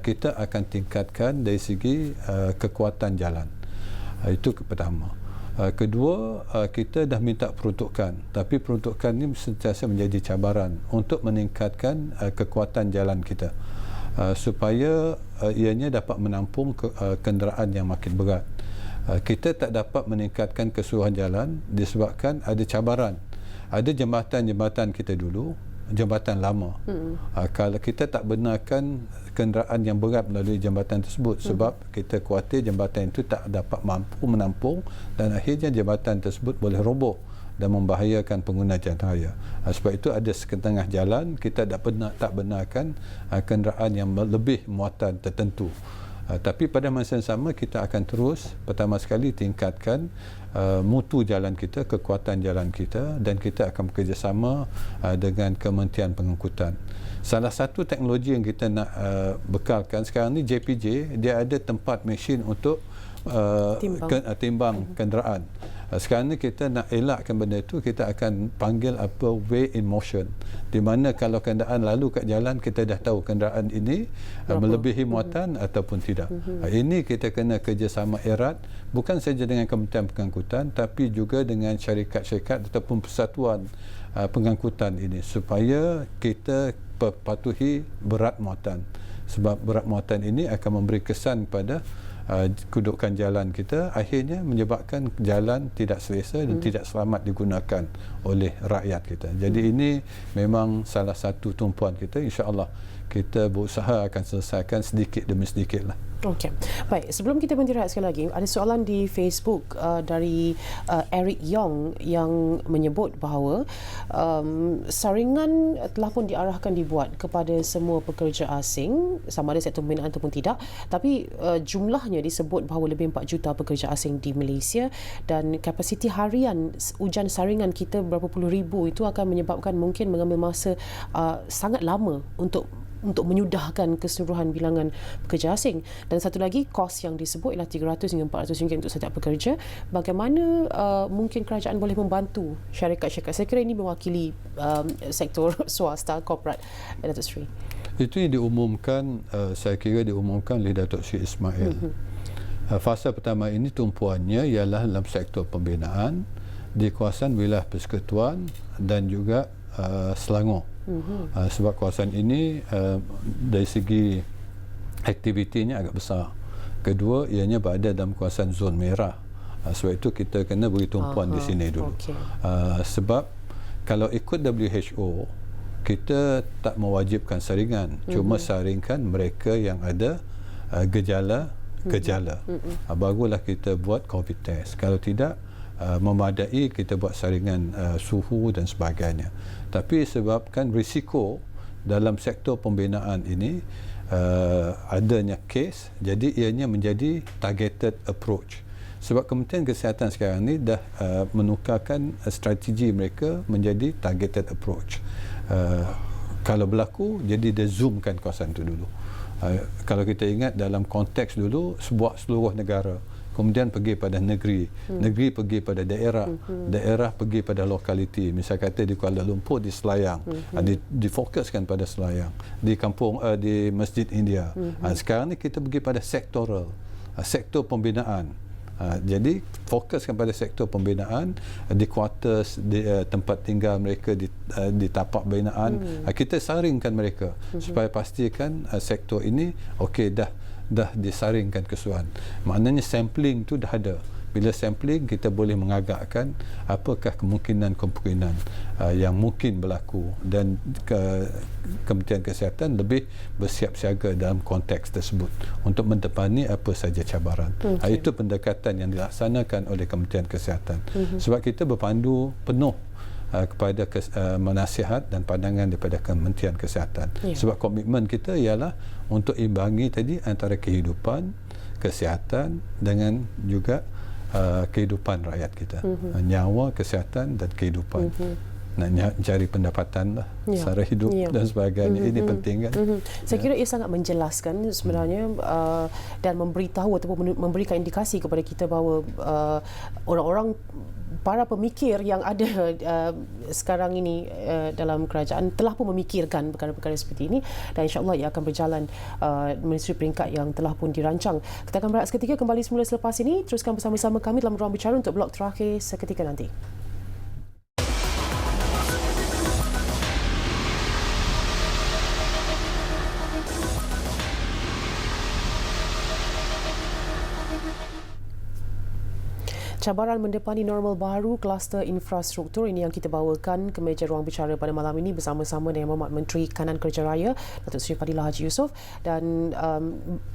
kita akan tingkatkan dari segi kekuatan jalan. Itu pertama. Kedua, kita dah minta peruntukan, tapi peruntukan ini sentiasa menjadi cabaran untuk meningkatkan kekuatan jalan kita. Supaya ianya dapat menampung kenderaan yang makin berat. Kita tak dapat meningkatkan keseluruhan jalan disebabkan ada cabaran. Ada jambatan-jambatan kita dulu, jambatan lama. Kalau kita tak benarkan kenderaan yang berat melalui jambatan tersebut, sebab kita khawatir jambatan itu tak dapat mampu menampung dan akhirnya jambatan tersebut boleh roboh dan membahayakan pengguna jalan raya. Sebab itu ada setengah jalan kita tak benarkan kenderaan yang lebih muatan tertentu. Tapi pada masa yang sama kita akan terus pertama sekali tingkatkan mutu jalan kita, kekuatan jalan kita, dan kita akan bekerjasama dengan Kementerian Pengangkutan. Salah satu teknologi yang kita nak bekalkan sekarang ni, JPJ, dia ada tempat mesin untuk timbang kenderaan. Sekarang ni kita nak elakkan benda itu, kita akan panggil apa weigh in motion, di mana kalau kenderaan lalu kat jalan kita dah tahu kenderaan ini melebihi muatan ataupun tidak. Ini kita kena kerjasama erat, bukan saja dengan Kementerian Pengangkutan tapi juga dengan syarikat-syarikat ataupun persatuan pengangkutan ini, supaya kita patuhi berat muatan, sebab berat muatan ini akan memberi kesan pada kedudukan jalan kita, akhirnya menyebabkan jalan tidak selesa dan tidak selamat digunakan oleh rakyat kita. Jadi ini memang salah satu tumpuan kita. InsyaAllah kita berusaha akan selesaikan sedikit demi sedikit lah. Okey. Baik, sebelum kita berhenti sekali lagi, ada soalan di Facebook dari Eric Yong yang menyebut bahawa saringan telah pun dibuat kepada semua pekerja asing, sama ada sektor pembinaan ataupun tidak, tapi jumlahnya disebut bahawa lebih 4 juta pekerja asing di Malaysia, dan kapasiti harian ujian saringan kita berapa puluh ribu, itu akan menyebabkan mungkin mengambil masa sangat lama untuk menyudahkan keseluruhan bilangan pekerja asing. Dan satu lagi, kos yang disebut ialah 300 hingga 400 ringgit untuk setiap pekerja. Bagaimana mungkin kerajaan boleh membantu syarikat-syarikat? Saya kira ini mewakili sektor swasta, korporat, Datuk Seri. Itu yang diumumkan, saya kira diumumkan oleh Datuk Seri Ismail. Fasa pertama ini tumpuannya ialah dalam sektor pembinaan di kawasan wilayah persekutuan dan juga Selangor. Sebab kawasan ini dari segi aktivitinya agak besar. Kedua, ianya berada dalam kawasan zon merah. Sebab itu kita kena beri tumpuan di sini dulu. Sebab kalau ikut WHO, kita tak mewajibkan saringan, cuma saringkan mereka yang ada gejala. Barulah kita buat COVID test. Kalau tidak memadai, kita buat saringan suhu dan sebagainya. Tapi sebabkan risiko dalam sektor pembinaan ini adanya kes, jadi ianya menjadi targeted approach. Sebab Kementerian Kesihatan sekarang ni dah menukarkan strategi mereka menjadi targeted approach. Kalau berlaku, jadi dia zoomkan kawasan itu dulu. Kalau kita ingat dalam konteks dulu, seluruh negara, kemudian pergi pada negeri, negeri pergi pada daerah, daerah pergi pada lokaliti. Misal kata di Kuala Lumpur, di Selayang, difokuskan pada Selayang, di kampung, di Masjid India. Sekarang ni kita pergi pada sektoral, sektor pembinaan. Jadi fokuskan pada sektor pembinaan di quarters, di tempat tinggal mereka, di tapak binaan. Kita saringkan mereka supaya pastikan sektor ini okey, dah disaringkan keseluruhan. Maknanya sampling tu dah ada. Bila sampling, kita boleh mengagakkan apakah kemungkinan yang mungkin berlaku, dan Kementerian Kesihatan lebih bersiap siaga dalam konteks tersebut untuk mendepani apa saja cabaran. Itu pendekatan yang dilaksanakan oleh Kementerian Kesihatan. Sebab kita berpandu penuh kepada menasihat dan pandangan daripada Kementerian Kesihatan. Sebab komitmen kita ialah untuk imbangi tadi antara kehidupan, kesihatan dengan juga kehidupan rakyat kita. Nyawa, kesihatan dan kehidupan. Nak cari pendapatan lah, sara hidup dan sebagainya. Ini penting kan. Saya kira ia sangat menjelaskan sebenarnya dan memberitahu ataupun memberikan indikasi kepada kita bahawa orang-orang, para pemikir yang ada sekarang ini dalam kerajaan telah pun memikirkan perkara-perkara seperti ini, dan insya-Allah ia akan berjalan ministeri peringkat yang telah pun dirancang. Kita akan berehat seketika, kembali semula selepas ini. Teruskan bersama-sama kami dalam Ruang Bicara untuk blok terakhir seketika nanti. Cabaran mendepani normal baru kluster infrastruktur, ini yang kita bawakan ke meja Ruang Bicara pada malam ini bersama-sama dengan Yang Berhormat Menteri Kanan Kerja Raya Datuk Seri Fadilah Haji Yusof, dan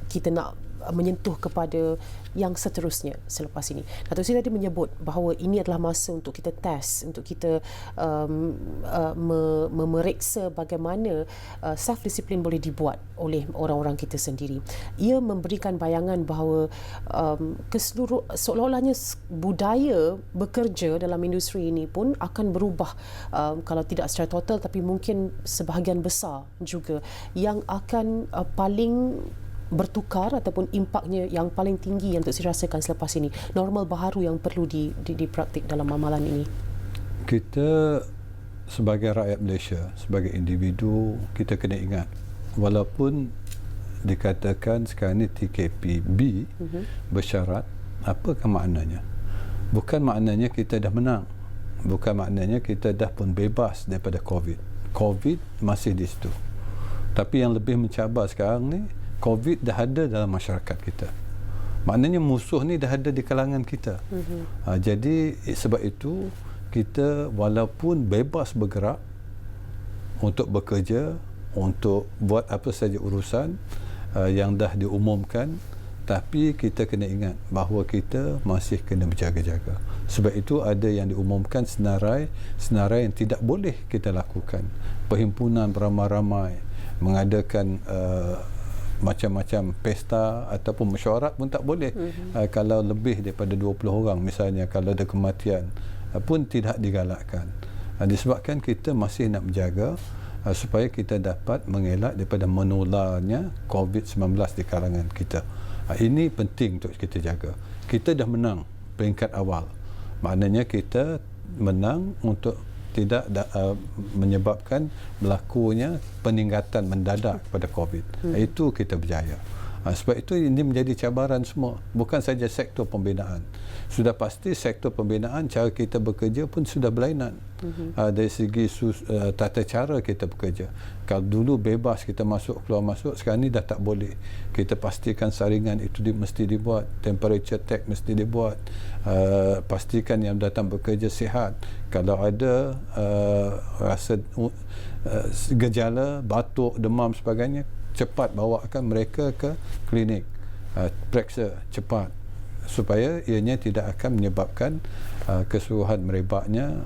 kita nak menyentuh kepada yang seterusnya selepas ini. Datuk Seri tadi menyebut bahawa ini adalah masa untuk kita test, untuk kita memeriksa bagaimana self-disiplin boleh dibuat oleh orang-orang kita sendiri. Ia memberikan bayangan bahawa seolah-olahnya budaya bekerja dalam industri ini pun akan berubah, kalau tidak secara total tapi mungkin sebahagian besar juga, yang akan paling bertukar ataupun impaknya yang paling tinggi yang untuk dirasakan selepas ini. Normal baharu yang perlu dipraktik dalam amalan ini. Kita sebagai rakyat Malaysia, sebagai individu, kita kena ingat, walaupun dikatakan sekarang ini TKPB bersyarat, apakah maknanya? Bukan maknanya kita dah menang. Bukan maknanya kita dah pun bebas daripada COVID. COVID masih di situ. Tapi yang lebih mencabar sekarang ni, COVID dah ada dalam masyarakat kita. Maknanya musuh ni dah ada di kalangan kita. Jadi sebab itu kita walaupun bebas bergerak untuk bekerja, untuk buat apa saja urusan yang dah diumumkan, tapi kita kena ingat bahawa kita masih kena berjaga-jaga. Sebab itu ada yang diumumkan senarai yang tidak boleh kita lakukan. Perhimpunan beramai-ramai, mengadakan macam-macam pesta ataupun mesyuarat pun tak boleh. Kalau lebih daripada 20 orang misalnya, kalau ada kematian pun tidak digalakkan. Disebabkan kita masih nak menjaga supaya kita dapat mengelak daripada menularnya COVID-19 di kalangan kita. Ini penting untuk kita jaga. Kita dah menang peringkat awal. Maknanya kita menang untuk tidak menyebabkan berlakunya peningkatan mendadak pada COVID. Itu kita berjaya. Sebab itu ini menjadi cabaran semua, bukan saja sektor pembinaan. Sudah pasti sektor pembinaan, cara kita bekerja pun sudah berlainan. Dari segi tata cara kita bekerja. Kalau dulu bebas kita masuk keluar masuk, sekarang ni dah tak boleh. Kita pastikan saringan itu mesti dibuat, temperature tag mesti dibuat, pastikan yang datang bekerja sihat. Kalau ada rasa gejala, batuk, demam sebagainya, cepat bawakan mereka ke klinik, periksa cepat supaya ianya tidak akan menyebabkan keseluruhan merebaknya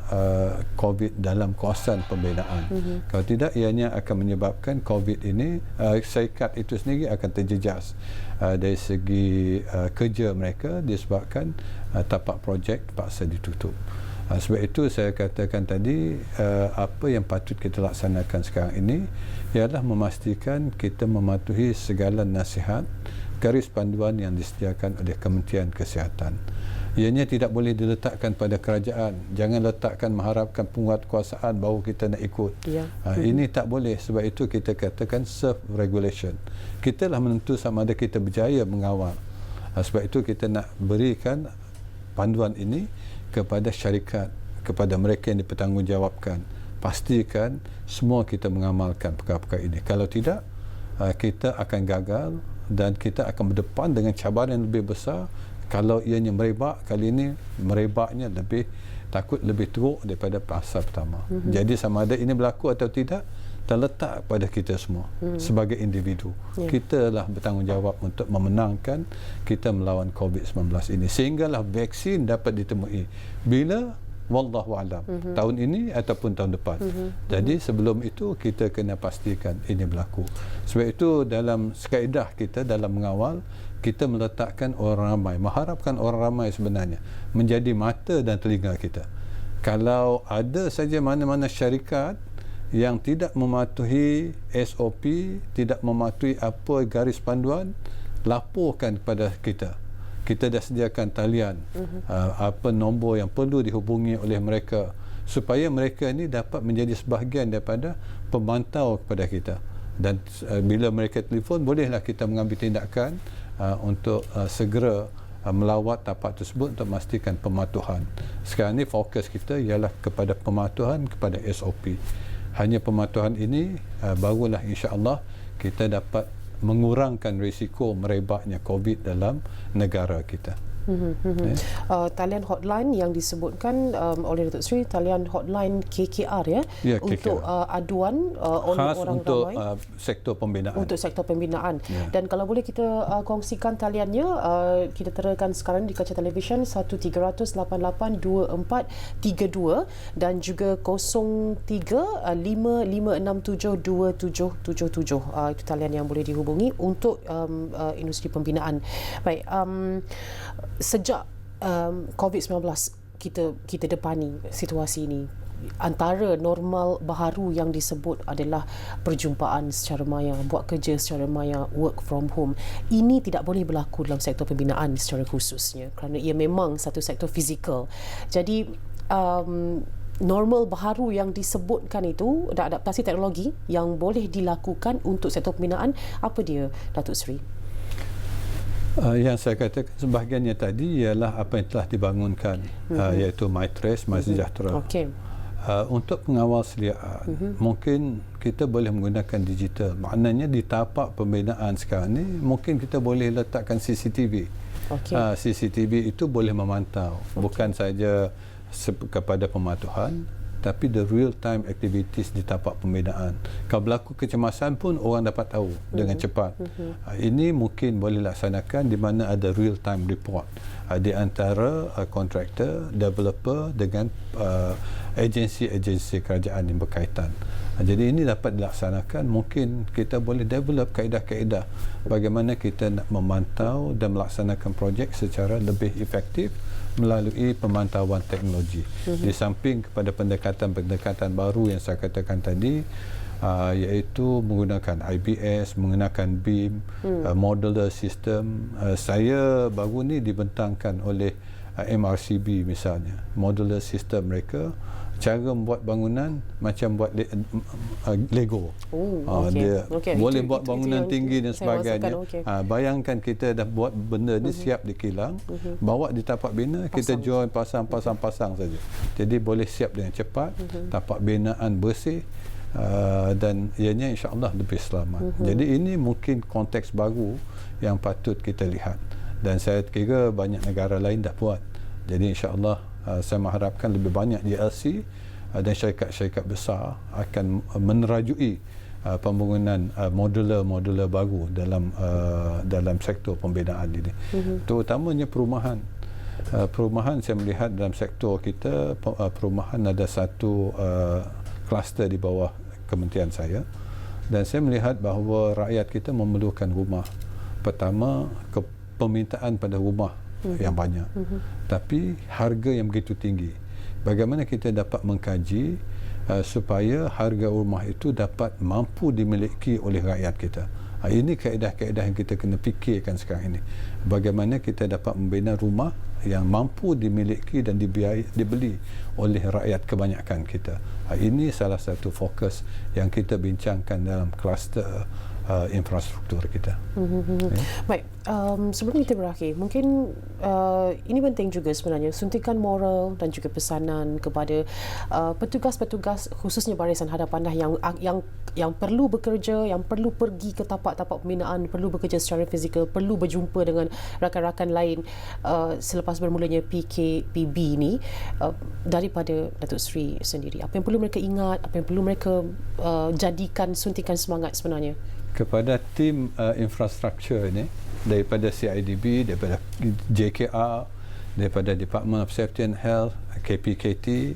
COVID dalam kawasan pembinaan. Kalau tidak, ianya akan menyebabkan COVID ini, syarikat itu sendiri akan terjejas dari segi kerja mereka disebabkan tapak projek terpaksa ditutup. Sebab itu saya katakan tadi, apa yang patut kita laksanakan sekarang ini ialah memastikan kita mematuhi segala nasihat, garis panduan yang disediakan oleh Kementerian Kesihatan. Ianya tidak boleh diletakkan pada kerajaan. Jangan letakkan mengharapkan penguatkuasaan bahawa kita nak ikut. Ini tak boleh. Sebab itu kita katakan self-regulation. Kita lah menentu sama ada kita berjaya mengawal Sebab itu kita nak berikan panduan ini kepada syarikat, kepada mereka yang dipertanggungjawabkan. Pastikan semua kita mengamalkan perkara-perkara ini. Kalau tidak, kita akan gagal dan kita akan berdepan dengan cabaran yang lebih besar. Kalau ianya merebak, kali ini merebaknya lebih teruk daripada fasa pertama. Jadi sama ada ini berlaku atau tidak terletak pada kita semua sebagai individu. Kita lah bertanggungjawab untuk memenangkan kita melawan COVID-19 ini sehinggalah vaksin dapat ditemui. Bila? Wallahu alam. Tahun ini ataupun tahun depan. Jadi sebelum itu kita kena pastikan ini berlaku. Sebab itu dalam kaedah kita dalam mengawal, kita meletakkan orang ramai, mengharapkan orang ramai sebenarnya menjadi mata dan telinga kita. Kalau ada saja mana-mana syarikat yang tidak mematuhi SOP, tidak mematuhi apa garis panduan, laporkan kepada kita. Kita dah sediakan talian apa nombor yang perlu dihubungi oleh mereka supaya mereka ini dapat menjadi sebahagian daripada pemantau kepada kita. Dan bila mereka telefon, bolehlah kita mengambil tindakan untuk segera melawat tapak tersebut untuk memastikan pematuhan. Sekarang ni fokus kita ialah kepada pematuhan kepada SOP. Hanya pematuhan ini barulah insya-Allah kita dapat mengurangkan risiko merebaknya COVID dalam negara kita. Talian hotline yang disebutkan oleh Datuk Seri, talian hotline KKR Ya, untuk aduan oleh khas orang untuk ramai sektor pembinaan. untuk sektor pembinaan. Ya. Dan kalau boleh kita kongsikan taliannya, kita terakan sekarang di kaca televisyen 13882432 dan juga 0355672777. Itu talian yang boleh dihubungi untuk industri pembinaan. Baik, sejak COVID-19 kita depani situasi ini, antara normal baharu yang disebut adalah perjumpaan secara maya, buat kerja secara maya, work from home. Ini tidak boleh berlaku dalam sektor pembinaan secara khususnya kerana ia memang satu sektor fizikal. Jadi normal baharu yang disebutkan itu, adaptasi teknologi yang boleh dilakukan untuk sektor pembinaan, apa dia, Datuk Seri? Yang saya katakan sebahagiannya tadi ialah apa yang telah dibangunkan, iaitu MyTrace, MySejahtera. Okey. Untuk pengawal sediaan, mungkin kita boleh menggunakan digital. Maknanya di tapak pembinaan sekarang ni, mungkin kita boleh letakkan CCTV. Okey. CCTV itu boleh memantau, bukan saja kepada pematuhan, tapi the real time activities di tapak pembinaan. Kalau berlaku kecemasan pun orang dapat tahu dengan cepat. Ini mungkin boleh laksanakan di mana ada real time report di antara kontraktor, developer dengan agensi-agensi kerajaan yang berkaitan. Jadi ini dapat dilaksanakan. Mungkin kita boleh develop kaedah-kaedah bagaimana kita nak memantau dan melaksanakan projek secara lebih efektif melalui pemantauan teknologi. Di samping kepada pendekatan-pendekatan baru yang saya katakan tadi, iaitu menggunakan IBS, menggunakan BIM, modular system. Saya baru ni dibentangkan oleh MRCB misalnya, modular system mereka, cara membuat bangunan macam buat Lego. Dia boleh buat bangunan tinggi dan sebagainya. Bayangkan kita dah buat benda ni siap di kilang, bawa di tapak bina, kita join pasang saja. Jadi boleh siap dengan cepat, tapak binaan bersih, dan ianya insya-Allah lebih selamat. Jadi ini mungkin konteks baru yang patut kita lihat, dan saya kira banyak negara lain dah buat. Jadi insya-Allah saya mengharapkan lebih banyak DLC dan syarikat-syarikat besar akan menerajui pembangunan modular baru dalam sektor pembinaan ini. Terutamanya perumahan. Perumahan saya melihat dalam sektor kita, perumahan ada satu kluster di bawah kementerian saya, dan saya melihat bahawa rakyat kita memerlukan rumah. Pertama, permintaan pada rumah yang banyak, tapi harga yang begitu tinggi. Bagaimana kita dapat mengkaji supaya harga rumah itu dapat mampu dimiliki oleh rakyat kita. Ini kaedah-kaedah yang kita kena fikirkan sekarang ini. Bagaimana kita dapat membina rumah yang mampu dimiliki dan dibeli oleh rakyat kebanyakan kita. Ini salah satu fokus yang kita bincangkan dalam kluster infrastruktur kita. Ya. Baik, sebelum kita berakhir, mungkin ini penting juga sebenarnya, suntikan moral dan juga pesanan kepada petugas-petugas khususnya barisan hadapan dah yang perlu bekerja, yang perlu pergi ke tapak-tapak pembinaan, perlu bekerja secara fizikal, perlu berjumpa dengan rakan-rakan lain selepas bermulanya PKPB ini, daripada Datuk Seri sendiri. Apa yang perlu mereka ingat, apa yang perlu mereka jadikan suntikan semangat sebenarnya? Kepada tim infrastruktur ini, daripada CIDB, daripada JKR, daripada Department of Safety and Health, KPKT,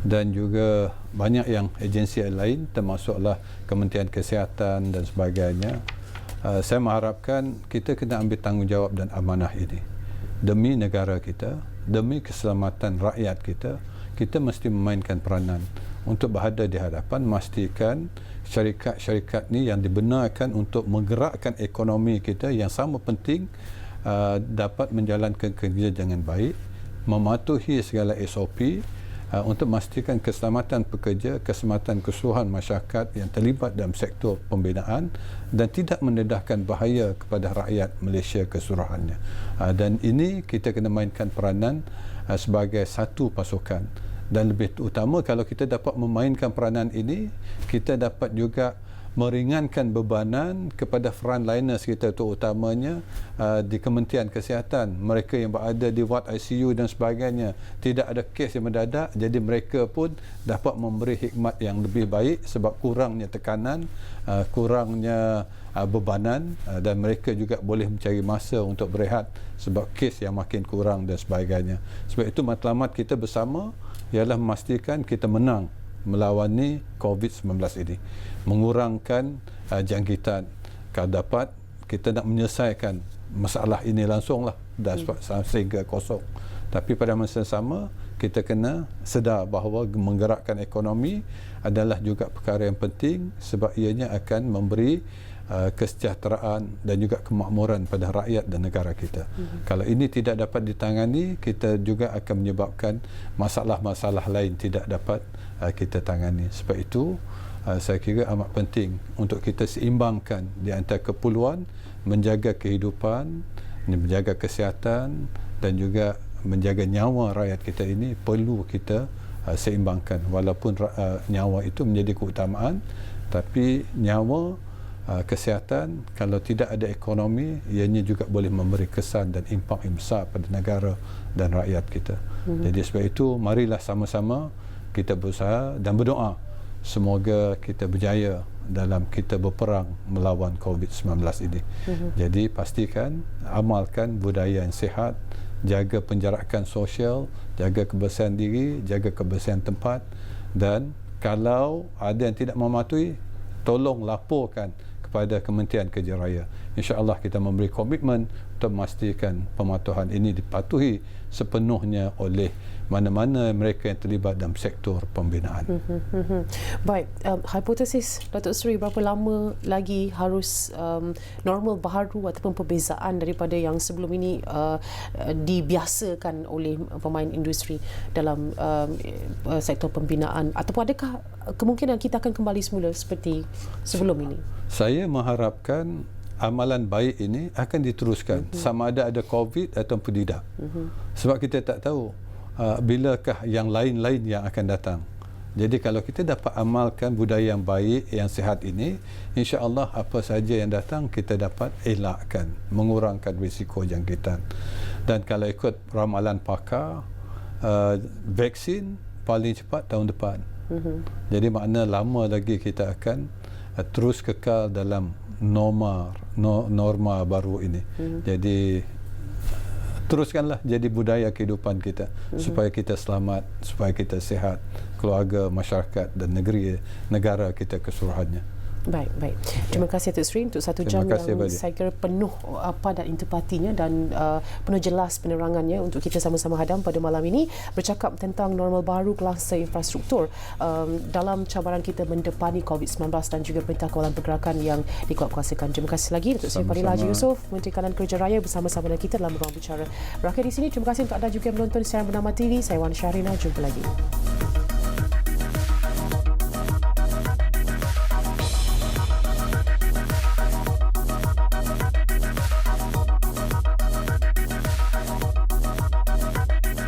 dan juga banyak yang agensi lain, termasuklah Kementerian Kesihatan dan sebagainya. Saya mengharapkan kita kena ambil tanggungjawab dan amanah ini demi negara kita, demi keselamatan rakyat kita. Kita mesti memainkan peranan untuk berada di hadapan, memastikan syarikat-syarikat ni yang dibenarkan untuk menggerakkan ekonomi kita yang sama penting dapat menjalankan kerja dengan baik, mematuhi segala SOP untuk memastikan keselamatan pekerja, keselamatan keseluruhan masyarakat yang terlibat dalam sektor pembinaan dan tidak mendedahkan bahaya kepada rakyat Malaysia keseluruhannya. Dan ini kita kena mainkan peranan sebagai satu pasukan. Dan lebih utama, kalau kita dapat memainkan peranan ini, kita dapat juga meringankan bebanan kepada frontliners kita, terutamanya di Kementerian Kesihatan, mereka yang berada di ward ICU dan sebagainya. Tidak ada kes yang mendadak, jadi mereka pun dapat memberi hikmat yang lebih baik sebab kurangnya tekanan, kurangnya bebanan, dan mereka juga boleh mencari masa untuk berehat sebab kes yang makin kurang dan sebagainya. Sebab itu matlamat kita bersama ialah memastikan kita menang melawani COVID-19 ini, mengurangkan jangkitan. Kalau dapat, kita nak menyelesaikan masalah ini langsunglah dan sehingga kosong. Tapi pada masa yang sama, kita kena sedar bahawa menggerakkan ekonomi adalah juga perkara yang penting sebab ianya akan memberi kesejahteraan dan juga kemakmuran pada rakyat dan negara kita. Kalau ini tidak dapat ditangani, kita juga akan menyebabkan masalah-masalah lain tidak dapat kita tangani. Sebab itu saya kira amat penting untuk kita seimbangkan di antara keperluan menjaga kehidupan, menjaga kesihatan dan juga menjaga nyawa rakyat kita. Ini perlu kita seimbangkan, walaupun nyawa itu menjadi keutamaan, tapi nyawa, kesihatan, kalau tidak ada ekonomi, ianya juga boleh memberi kesan dan impak yang besar pada negara dan rakyat kita. Jadi sebab itu marilah sama-sama kita berusaha dan berdoa semoga kita berjaya dalam kita berperang melawan COVID-19 ini. Jadi pastikan, amalkan budaya yang sihat, jaga penjarakan sosial, jaga kebersihan diri, jaga kebersihan tempat, dan kalau ada yang tidak mematuhi, tolong laporkan kepada Kementerian Kerja Raya. InsyaAllah kita memberi komitmen untuk memastikan pematuhan ini dipatuhi sepenuhnya oleh mana-mana mereka yang terlibat dalam sektor pembinaan. Baik, hipotesis Datuk Seri, berapa lama lagi harus normal baharu ataupun perbezaan daripada yang sebelum ini dibiasakan oleh pemain industri dalam sektor pembinaan, ataupun adakah kemungkinan kita akan kembali semula seperti sebelum ini? Saya mengharapkan amalan baik ini akan diteruskan sama ada COVID ataupun tidak. Sebab kita tak tahu bilakah yang lain-lain yang akan datang. Jadi kalau kita dapat amalkan budaya yang baik, yang sihat ini, insya-Allah apa saja yang datang kita dapat elakkan, mengurangkan risiko jangkitan. Dan kalau ikut ramalan pakar, vaksin paling cepat tahun depan. Jadi makna lama lagi kita akan terus kekal dalam norma baru ini. Jadi teruskanlah jadi budaya kehidupan kita supaya kita selamat, supaya kita sihat, keluarga, masyarakat dan negara kita keseluruhannya. Baik. Terima kasih Datuk Seri untuk satu jam yang saya kira penuh padat intipatinya dan penuh jelas penerangannya untuk kita sama-sama hadam pada malam ini, bercakap tentang normal baru kluster infrastruktur dalam cabaran kita mendepani COVID-19 dan juga Perintah Kawalan Pergerakan yang dikuatkuasakan. Terima kasih lagi Datuk Seri Fadil Haji Yusof, Menteri Kanan Kerja Raya, bersama-sama dengan kita dalam Ruang Bicara. Berakhir di sini, terima kasih untuk anda juga yang menonton siaran Bernama TV. Saya Wan Syahrina, jumpa lagi.